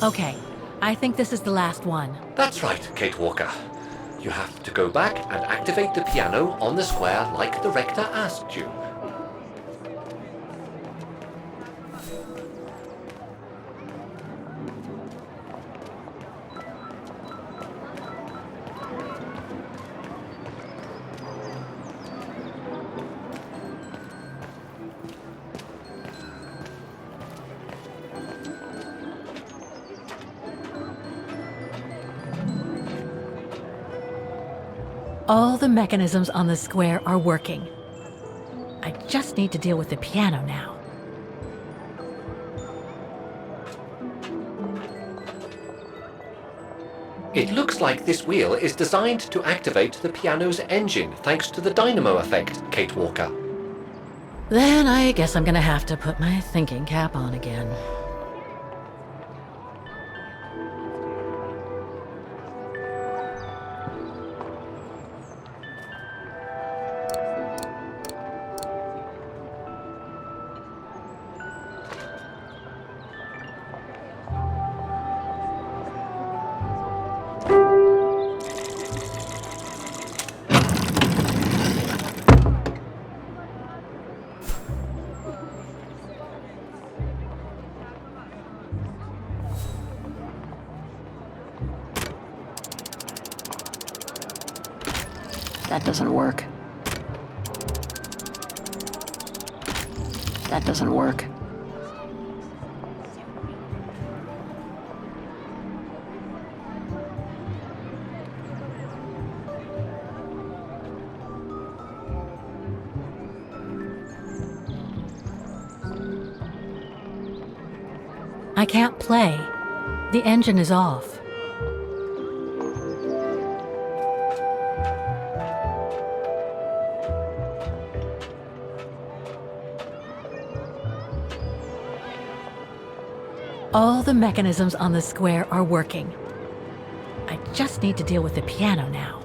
Okay, I think this is the last one. That's right, Kate Walker. You have to go back and activate the piano on the square like the rector asked you. All the mechanisms on the square are working. I just need to deal with the piano now. It looks like this wheel is designed to activate the piano's engine thanks to the dynamo effect, Kate Walker. Then I guess I'm gonna have to put my thinking cap on again. That doesn't work. That doesn't work. I can't play. The engine is off. All the mechanisms on the square are working. I just need to deal with the piano now.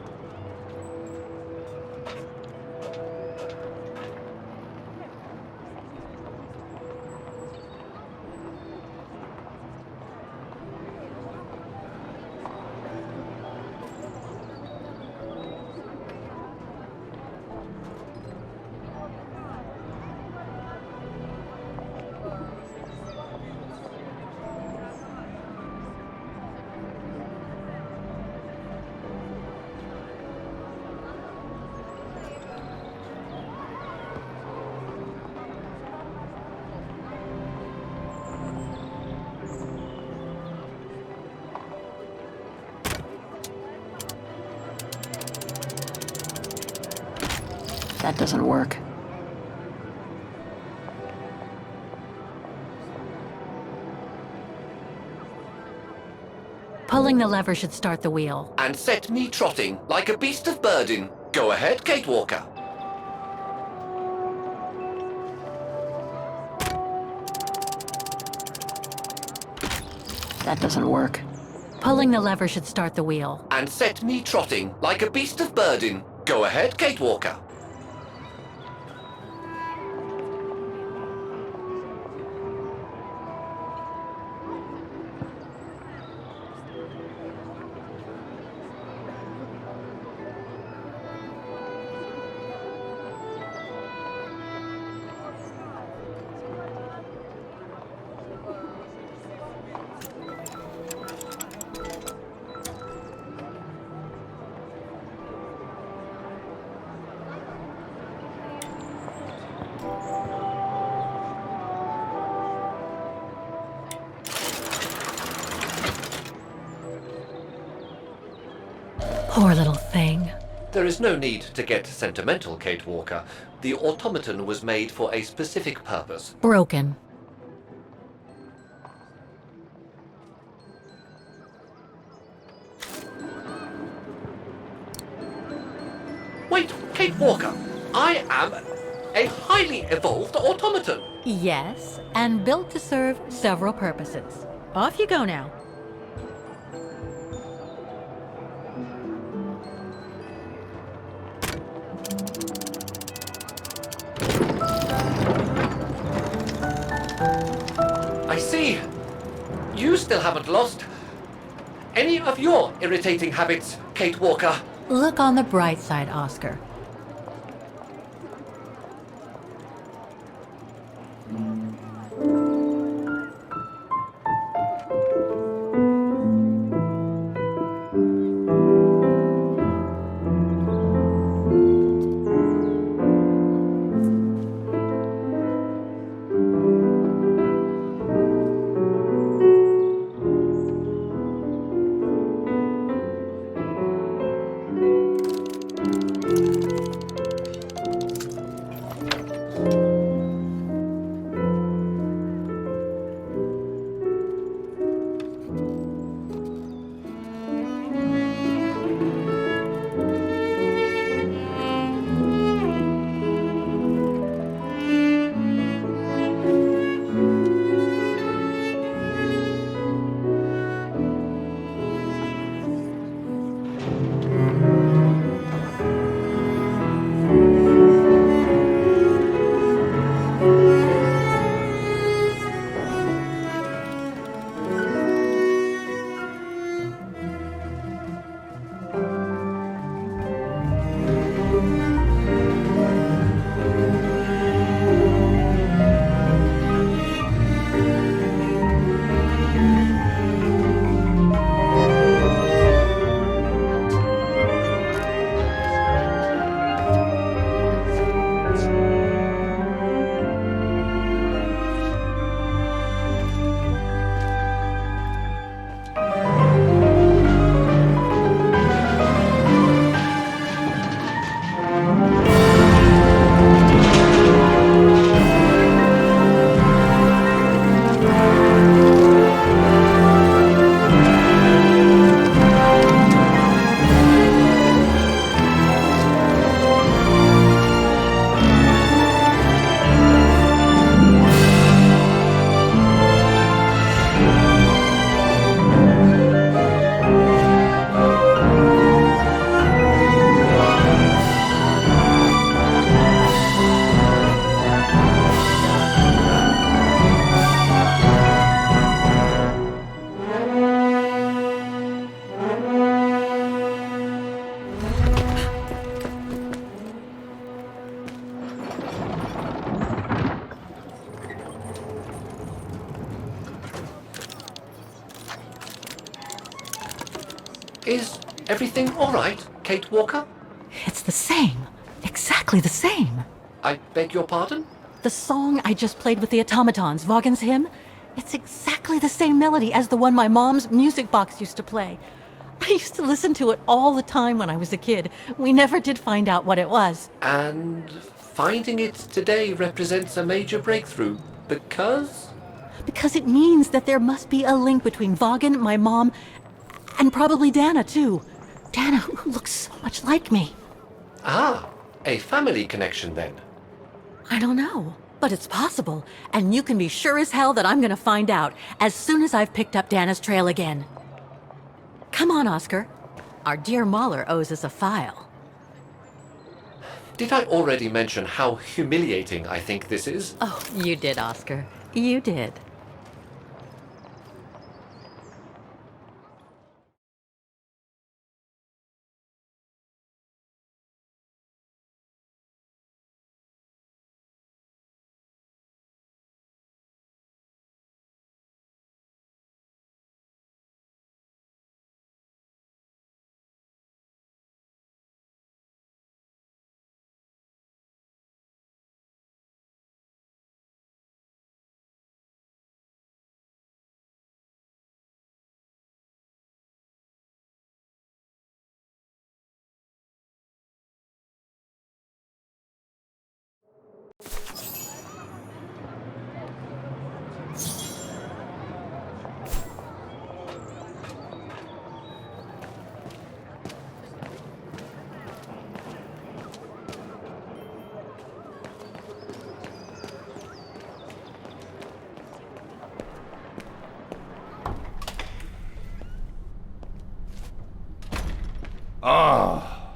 That doesn't work. Pulling the lever should start the wheel. And set me trotting like a beast of burden. Go ahead, Kate Walker. That doesn't work. Pulling the lever should start the wheel. And set me trotting like a beast of burden. Go ahead, Kate Walker. Poor little thing. There is no need to get sentimental, Kate Walker. The automaton was made for a specific purpose. Broken. Wait, Kate Walker. I am a highly evolved automaton. Yes, and built to serve several purposes. Off you go now. I see. Use still haven't lost any of your irritating habits, Kate Walker. Look on the bright side, Oscar. Is everything all right, Kate Walker? It's the same. Exactly the same. I beg your pardon? The song I just played with the automatons, Vaughan's hymn, it's exactly the same melody as the one my mom's music box used to play. I used to listen to it all the time when I was a kid. We never did find out what it was. And finding it today represents a major breakthrough because? Because it means that there must be a link between Vaughan, my mom, and probably Danę, too. Danę, who looks so much like me. Ah, a family connection then. I don't know, but it's possible. And you can be sure as hell that I'm gonna find out as soon as I've picked up Danę's trail again. Come on, Oscar. Our dear Mahler owes us a file. Did I already mention how humiliating I think this is? Oh, you did, Oscar. You did. Ah,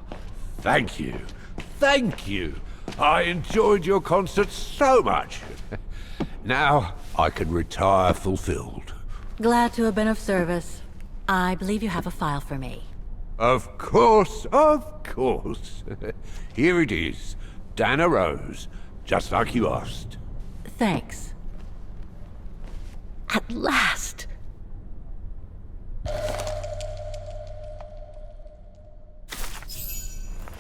thank you. Thank you. I enjoyed your concert so much. Now I can retire fulfilled. Glad to have been of service. I believe you have a file for me. Of course, of course. Here it is. Danę Roze, just like you asked. Thanks. At last!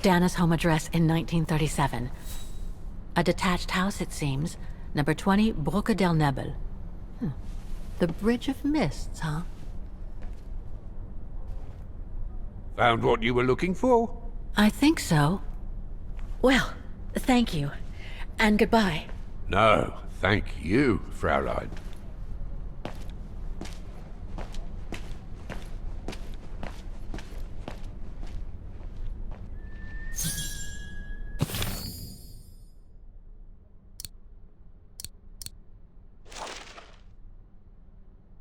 Danä's home address in 1937. A detached house, it seems. Number 20, Brücke der Nebel. The Bridge of Mists, huh? Found what you were looking for? I think so. Well, thank you. And goodbye. No, thank you, Fraulein.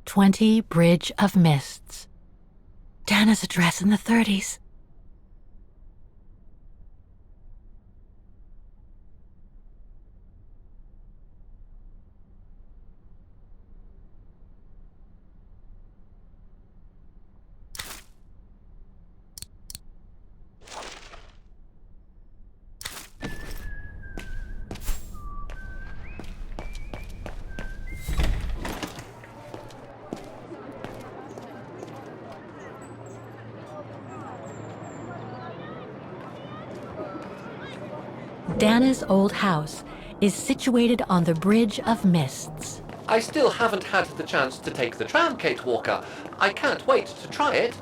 "20 Bridge of Mists." Danä's address in the 30s. Danä's old house is situated on the Bridge of Mists. I still haven't had the chance to take the tram, Kate Walker. I can't wait to try it.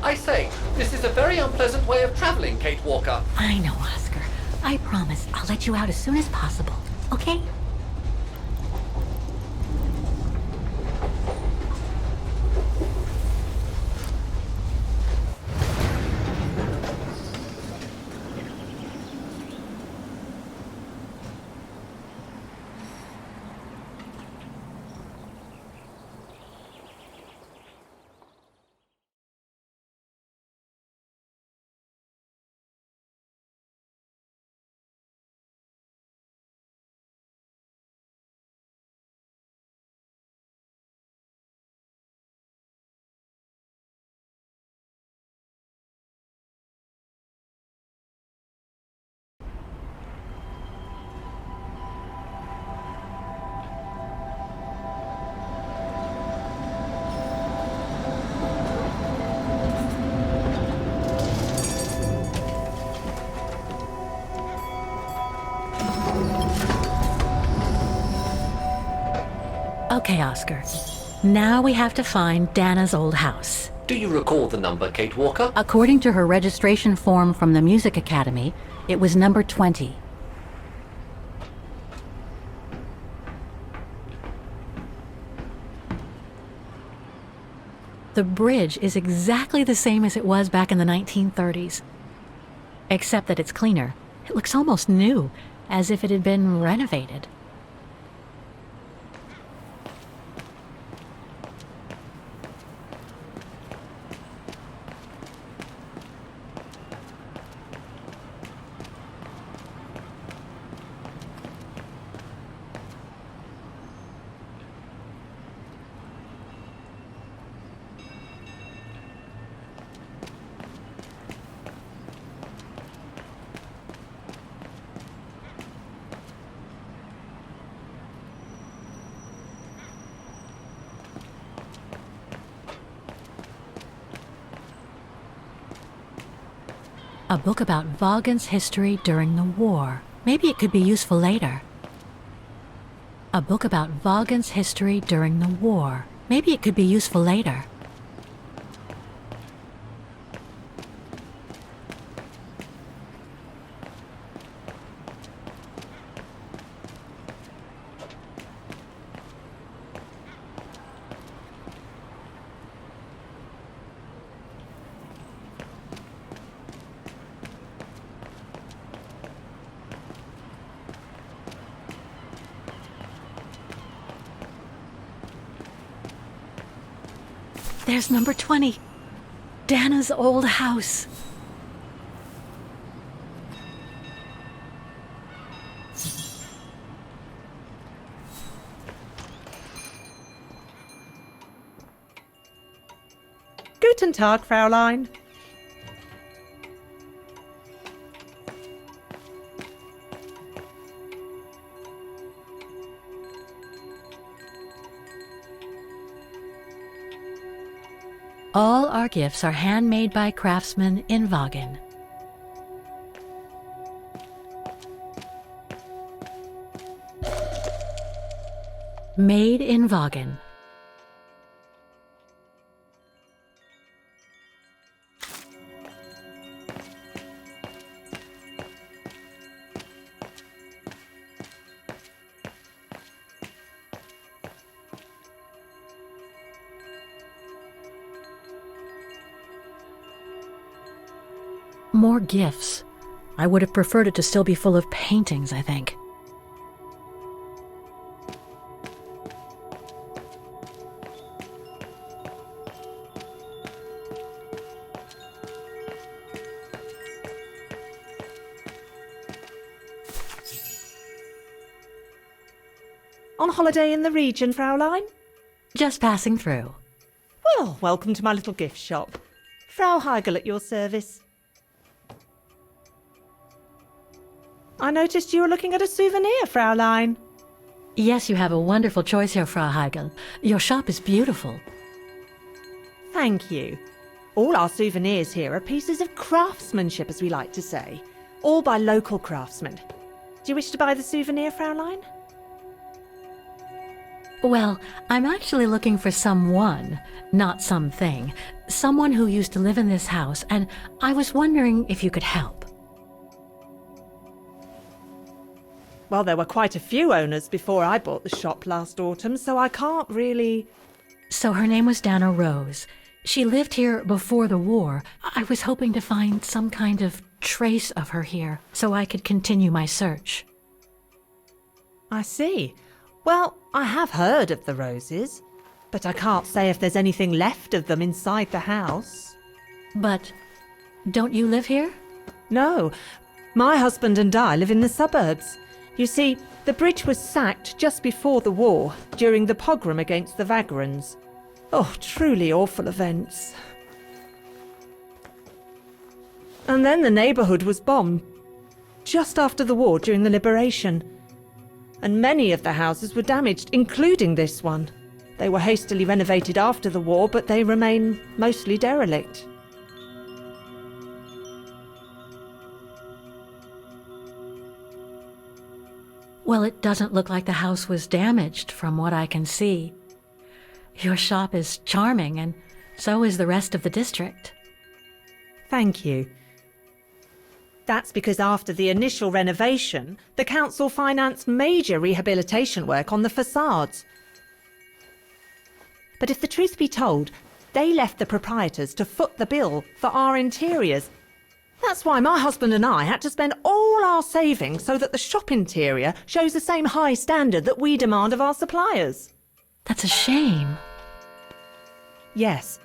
I say, this is a very unpleasant way of traveling, Kate Walker. I know, Oscar. I promise I'll let you out as soon as possible, okay? Okay, Oscar. Now we have to find Danä's old house. Do you recall the number, Kate Walker? According to her registration form from the Music Academy, it was number 20. The bridge is exactly the same as it was back in the 1930s. Except that it's cleaner. It looks almost new, as if it had been renovated. A book about Vaughan's history during the war. Maybe it could be useful later. A book about Vaughan's history during the war. Maybe it could be useful later. There's number 20. Danä's old house. Guten Tag, Fräulein. All our gifts are handmade by craftsmen in Vaughan. Made in Vaughan. More gifts. I would have preferred it to still be full of paintings, I think. On holiday in the region, Fräulein? Just passing through. Well, welcome to my little gift shop. Frau Heigl at your service. I noticed you were looking at a souvenir, Fräulein. Yes, you have a wonderful choice here, Frau Heigl. Your shop is beautiful. Thank you. All our souvenirs here are pieces of craftsmanship, as we like to say. All by local craftsmen. Do you wish to buy the souvenir, Fräulein? Well, I'm actually looking for someone, not something. Someone who used to live in this house, and I was wondering if you could help. Well, there were quite a few owners before I bought the shop last autumn, so I can't really... So her name was Danę Roze. She lived here before the war. I was hoping to find some kind of trace of her here, so I could continue my search. I see. Well, I have heard of the Roses, but I can't say if there's anything left of them inside the house. But don't you live here? No, my husband and I live in the suburbs. You see, the bridge was sacked just before the war, during the pogrom against the Vagrants. Oh, truly awful events. And then the neighbourhood was bombed, just after the war during the liberation. And many of the houses were damaged, including this one. They were hastily renovated after the war, but they remain mostly derelict. Well, it doesn't look like the house was damaged from what I can see. Your shop is charming, and so is the rest of the district. Thank you. That's because after the initial renovation, the council financed major rehabilitation work on the facades. But if the truth be told, they left the proprietors to foot the bill for our interiors. That's why my husband and I had to spend all our savings so that the shop interior shows the same high standard that we demand of our suppliers. That's a shame. Yes,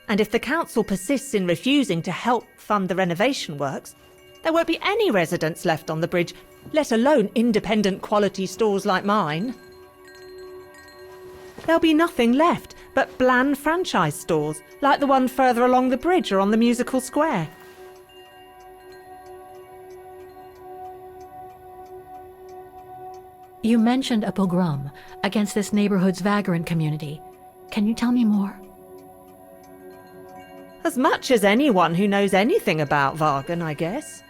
and if the council persists in refusing to help fund the renovation works, there won't be any residents left on the bridge, let alone independent quality stores like mine. There'll be nothing left but bland franchise stores, like the one further along the bridge or on the musical square. You mentioned a pogrom against this neighborhood's vagrant community. Can you tell me more? As much as anyone who knows anything about Wagen, I guess.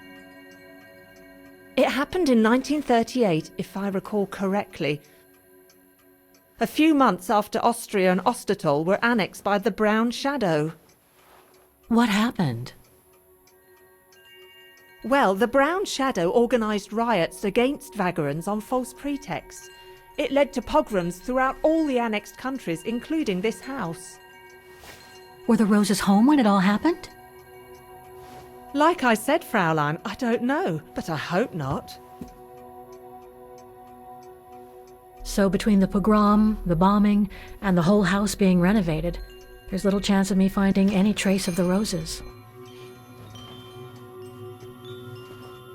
It happened in 1938, if I recall correctly. A few months after Austria and Ostertal were annexed by the Brown Shadow. What happened? Well, the Brown Shadow organised riots against vagrants on false pretexts. It led to pogroms throughout all the annexed countries, including this house. Were the Roses home when it all happened? Like I said, Fraulein, I don't know, but I hope not. So between the pogrom, the bombing, and the whole house being renovated, there's little chance of me finding any trace of the Roses.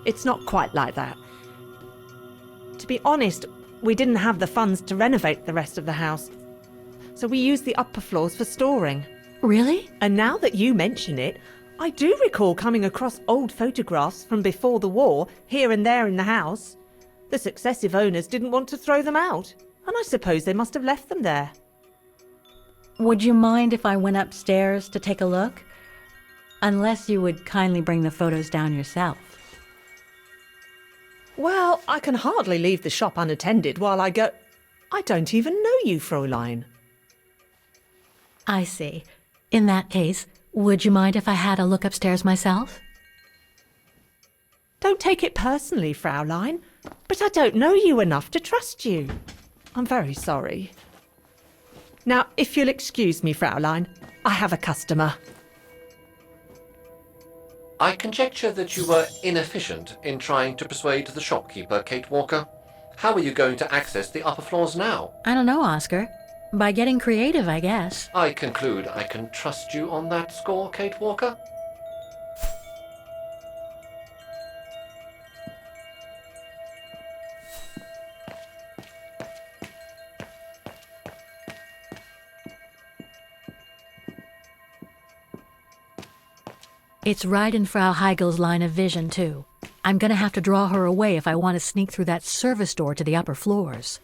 It's not quite like that. To be honest, we didn't have the funds to renovate the rest of the house, so we used the upper floors for storing. Really? And now that you mention it, I do recall coming across old photographs from before the war, here and there in the house. The successive owners didn't want to throw them out, and I suppose they must have left them there. Would you mind if I went upstairs to take a look? Unless you would kindly bring the photos down yourself. Well, I can hardly leave the shop unattended while I go... I don't even know you, Fräulein. I see. In that case, would you mind if I had a look upstairs myself? Don't take it personally, Fraulein, but I don't know you enough to trust you. I'm very sorry. Now, if you'll excuse me, Fraulein, I have a customer. I conjecture that you were inefficient in trying to persuade the shopkeeper, Kate Walker. How are you going to access the upper floors now? I don't know, Oscar. By getting creative, I guess. I conclude I can trust you on that score, Kate Walker? It's right in Frau Heigel's line of vision, too. I'm gonna have to draw her away if I want to sneak through that service door to the upper floors.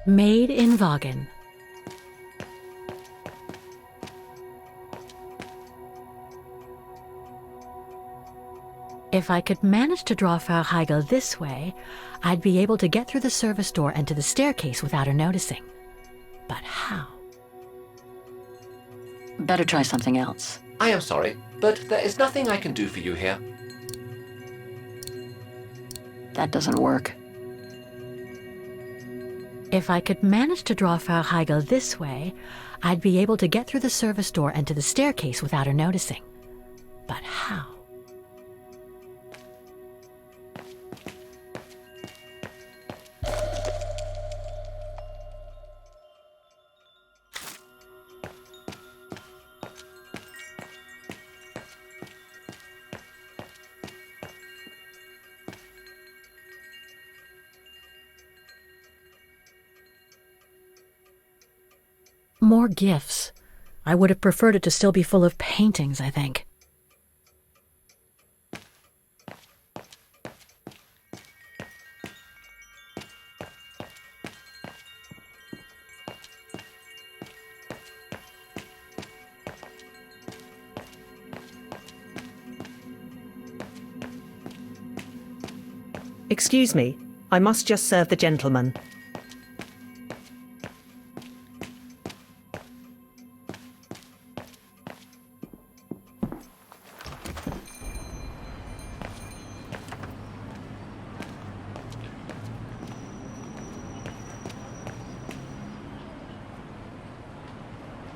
Made in Wagen. If I could manage to draw Frau Heigel this way, I'd be able to get through the service door and to the staircase without her noticing. But how? Better try something else. I am sorry, but there is nothing I can do for you here. That doesn't work. If I could manage to draw Frau Heigel this way, I'd be able to get through the service door and to the staircase without her noticing. But how? More gifts. I would have preferred it to still be full of paintings, I think. Excuse me, I must just serve the gentleman.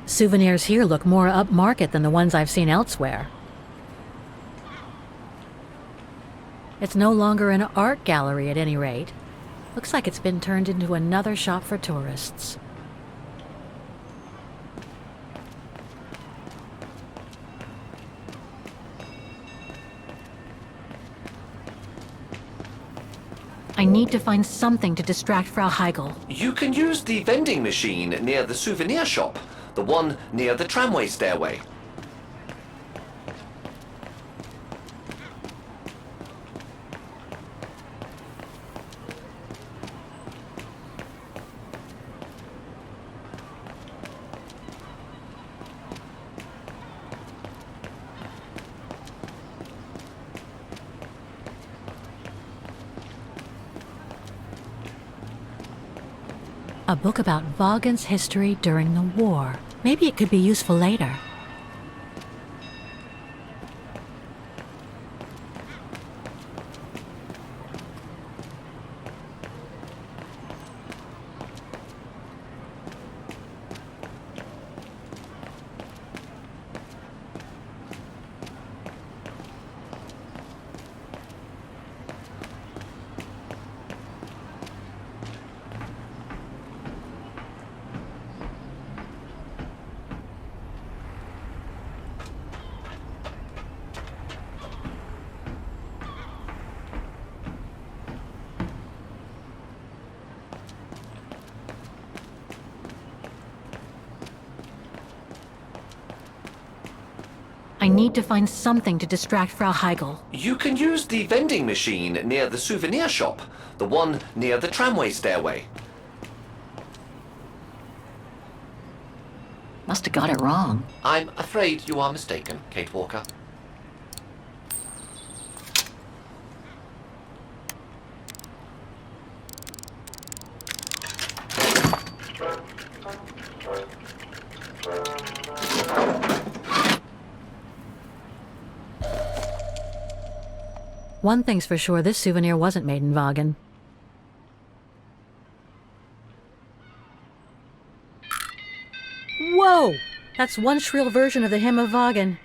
Souvenirs here look more upmarket than the ones I've seen elsewhere. It's no longer an art gallery at any rate. Looks like it's been turned into another shop for tourists. I need to find something to distract Frau Heigl. You can use the vending machine near the souvenir shop, the one near the tramway stairway. A book about Wagen's history during the war. Maybe it could be useful later. I need to find something to distract Frau Heigl. You can use the vending machine near the souvenir shop, the one near the tramway stairway. Must have got it wrong. I'm afraid you are mistaken, Kate Walker. One thing's for sure, this souvenir wasn't made in Wagen. Whoa! That's one shrill version of the Hymn of Wagen.